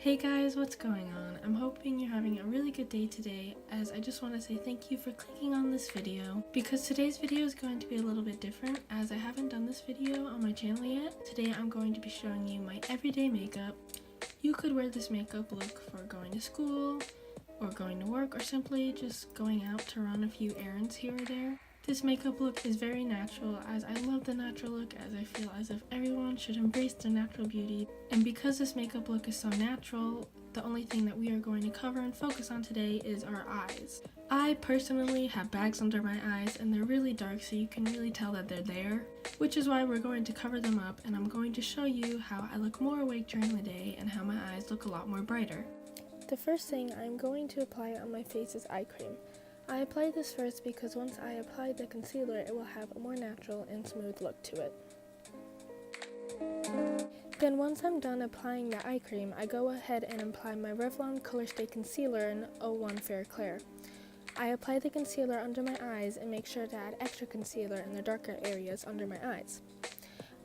Hey guys, what's going on? I'm hoping you're having a really good day today, as I just want to say thank you for clicking on this video, because today's video is going to be a little bit different as I haven't done this video on my channel yet. Today I'm going to be showing you my everyday makeup. You could wear this makeup look for going to school, or going to work, or simply just going out to run a few errands here or there. This makeup look is very natural, as I love the natural look, as I feel as if everyone should embrace their natural beauty. And because this makeup look is so natural, the only thing that we are going to cover and focus on today is our eyes. I personally have bags under my eyes and they're really dark, so you can really tell that they're there, which is why we're going to cover them up, and I'm going to show you how I look more awake during the day and how my eyes look a lot more brighter. The first thing I'm going to apply on my face is eye cream. I apply this first because once I apply the concealer, it will have a more natural and smooth look to it. Then once I'm done applying the eye cream, I go ahead and apply my Revlon Color Stay Concealer in 01 Fair Clair. I apply the concealer under my eyes and make sure to add extra concealer in the darker areas under my eyes.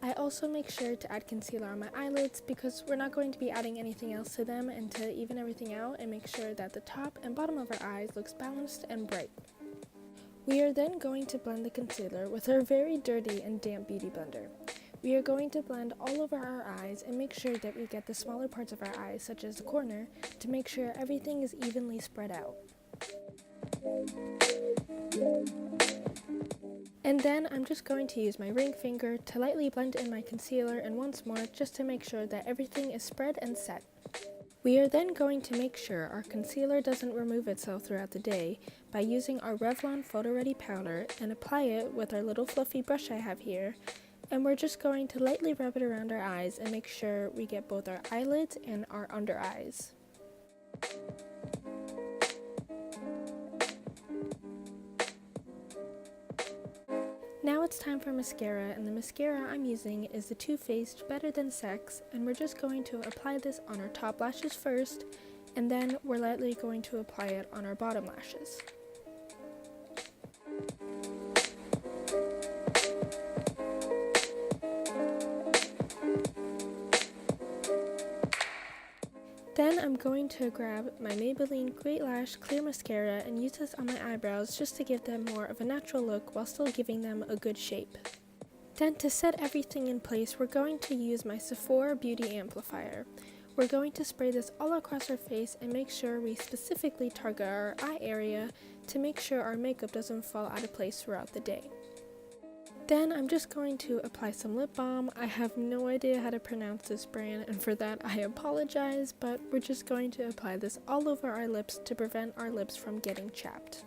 I also make sure to add concealer on my eyelids because we're not going to be adding anything else to them, and to even everything out and make sure that the top and bottom of our eyes looks balanced and bright. We are then going to blend the concealer with our very dirty and damp beauty blender. We are going to blend all over our eyes and make sure that we get the smaller parts of our eyes, such as the corner, to make sure everything is evenly spread out. And then I'm just going to use my ring finger to lightly blend in my concealer, and once more just to make sure that everything is spread and set. We are then going to make sure our concealer doesn't remove itself throughout the day by using our Revlon Photo Ready powder and apply it with our little fluffy brush I have here, and we're just going to lightly rub it around our eyes and make sure we get both our eyelids and our under eyes. Now it's time for mascara, and the mascara I'm using is the Too Faced Better Than Sex, and we're just going to apply this on our top lashes first, and then we're lightly going to apply it on our bottom lashes. Then I'm going to grab my Maybelline Great Lash Clear Mascara and use this on my eyebrows just to give them more of a natural look while still giving them a good shape. Then to set everything in place, we're going to use my Sephora Beauty Amplifier. We're going to spray this all across our face and make sure we specifically target our eye area to make sure our makeup doesn't fall out of place throughout the day. Then I'm just going to apply some lip balm. I have no idea how to pronounce this brand, and for that I apologize, but we're just going to apply this all over our lips to prevent our lips from getting chapped.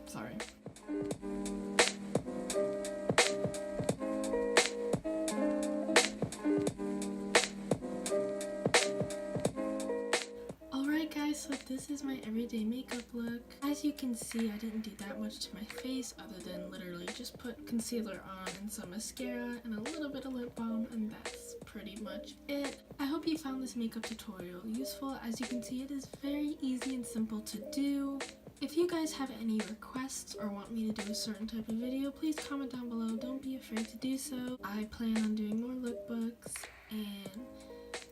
Sorry. Alright guys, so this is my everyday makeup look. As you can see, I didn't do that much to my face other than literally just put concealer on and some mascara and a little bit of lip balm, and that's pretty much it. I hope you found this makeup tutorial useful. As you can see, it is very easy and simple to do. If you guys have any requests or want me to do a certain type of video, please comment down below. Don't be afraid to do so. I plan on doing more lookbooks and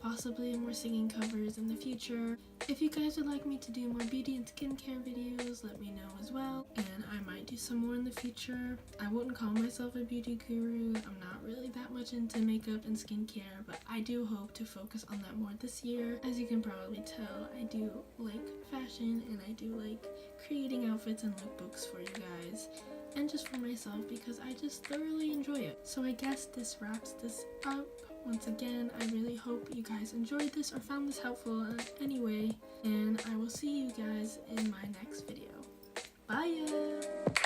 possibly more singing covers in the future. If you guys would like me to do more beauty and skincare videos, let me know as well, and I might do some more in the future. I wouldn't call myself a beauty guru. I'm not really that much into makeup and skincare, but I do hope to focus on that more this year. As you can probably tell, I do like fashion, and I do like creating outfits and lookbooks for you guys, and just for myself, because I just thoroughly enjoy it. So I guess this wraps this up. Once again, I really hope you guys enjoyed this or found this helpful in any way, and I will see you guys in my next video. Bye!